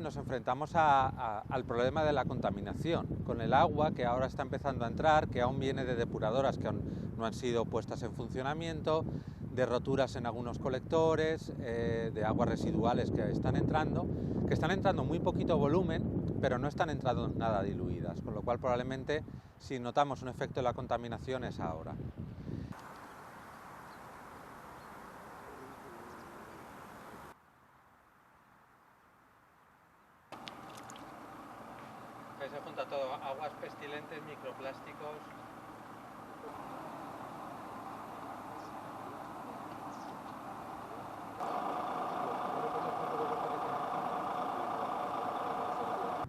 nos enfrentamos al problema de la contaminación, con el agua que ahora está empezando a entrar, que aún viene de depuradoras que aún no han sido puestas en funcionamiento, de roturas en algunos colectores, de aguas residuales que están entrando muy poquito volumen, pero no están entrando nada diluidas, con lo cual probablemente si notamos un efecto de la contaminación es ahora. Ahí se junta todo, aguas pestilentes, microplásticos.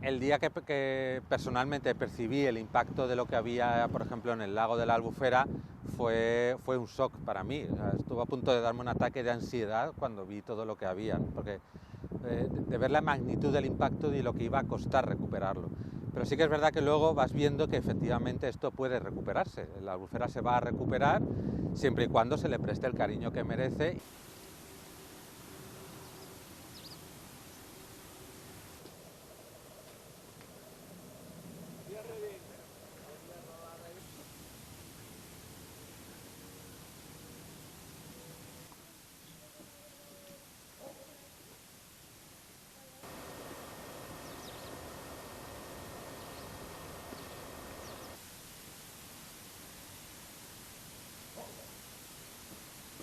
El día que personalmente percibí el impacto de lo que había, por ejemplo, en el lago de la Albufera, fue un shock para mí. O sea, estuve a punto de darme un ataque de ansiedad cuando vi todo lo que había, porque de ver la magnitud del impacto y lo que iba a costar recuperarlo. Pero sí que es verdad que luego vas viendo que efectivamente esto puede recuperarse. La Albufera se va a recuperar siempre y cuando se le preste el cariño que merece.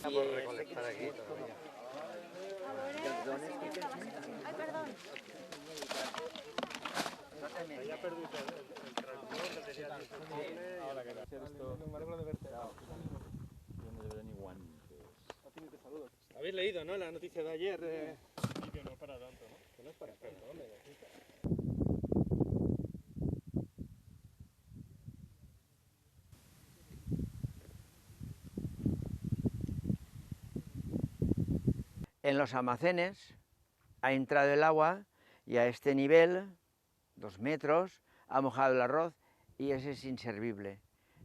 Por recolectar aquí todavía. Ay, perdón. Ya he perdido el tractor que tenía disponible. Ahora que ¿habéis leído, no? La noticia de ayer. Sí, que no es para tanto, ¿no? Que no es para tanto, ¿no? En los almacenes ha entrado el agua y a este nivel, 2 metros, ha mojado el arroz y ese es inservible,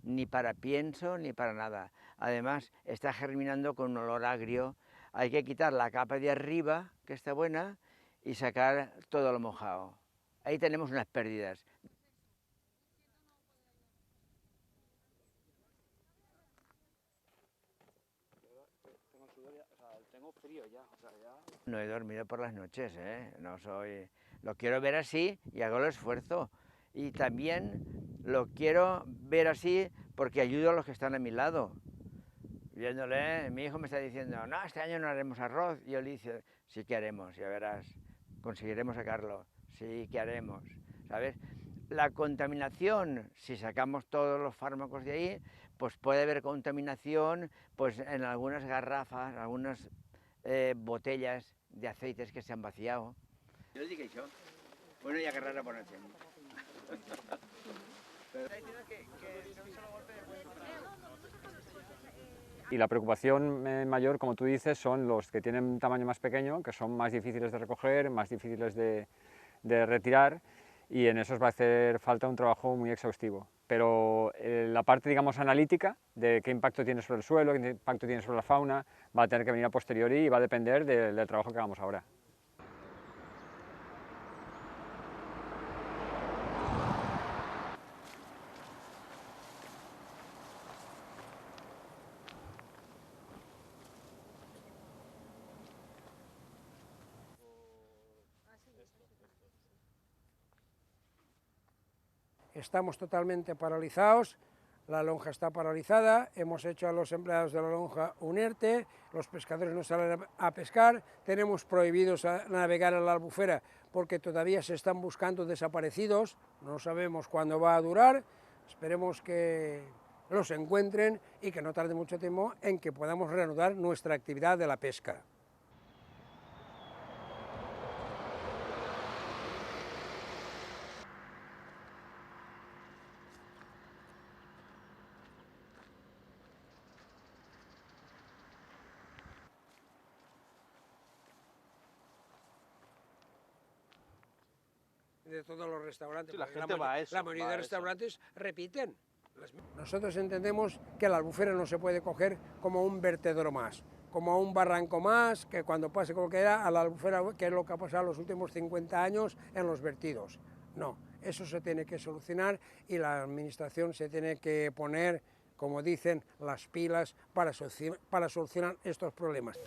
ni para pienso ni para nada. Además está germinando con un olor agrio. Hay que quitar la capa de arriba, que está buena, y sacar todo lo mojado. Ahí tenemos unas pérdidas. Tengo frío ya, No he dormido por las noches, no soy... Lo quiero ver así y hago el esfuerzo. Y también lo quiero ver así porque ayudo a los que están a mi lado. Viéndole, mi hijo me está diciendo, no, este año no haremos arroz. Y yo le digo, sí que haremos, ya verás, conseguiremos sacarlo, sí que haremos, ¿sabes? La contaminación, si sacamos todos los fármacos de ahí, pues puede haber contaminación pues en algunas garrafas, algunas botellas de aceites que se han vaciado. Yo digo yo, bueno, y agarrar a ponerse. Y la preocupación mayor, como tú dices, son los que tienen un tamaño más pequeño, que son más difíciles de recoger, más difíciles de retirar, y en esos va a hacer falta un trabajo muy exhaustivo. Pero la parte, digamos, analítica, de qué impacto tiene sobre el suelo, qué impacto tiene sobre la fauna, va a tener que venir a posteriori y va a depender del trabajo que hagamos ahora. Estamos totalmente paralizados, la lonja está paralizada, hemos hecho a los empleados de la lonja un ERTE, los pescadores no salen a pescar, tenemos prohibidos navegar en la Albufera porque todavía se están buscando desaparecidos, no sabemos cuándo va a durar, esperemos que los encuentren y que no tarde mucho tiempo en que podamos reanudar nuestra actividad de la pesca. De todos los restaurantes, sí, la gente va a eso, la mayoría de restaurantes repiten. Nosotros entendemos que la Albufera no se puede coger como un vertedero más. como a un barranco más, que cuando pase como que era a la albufera, que es lo que ha pasado en los últimos 50 años en los vertidos. No, eso se tiene que solucionar y la administración se tiene que poner, como dicen, las pilas para solucionar estos problemas.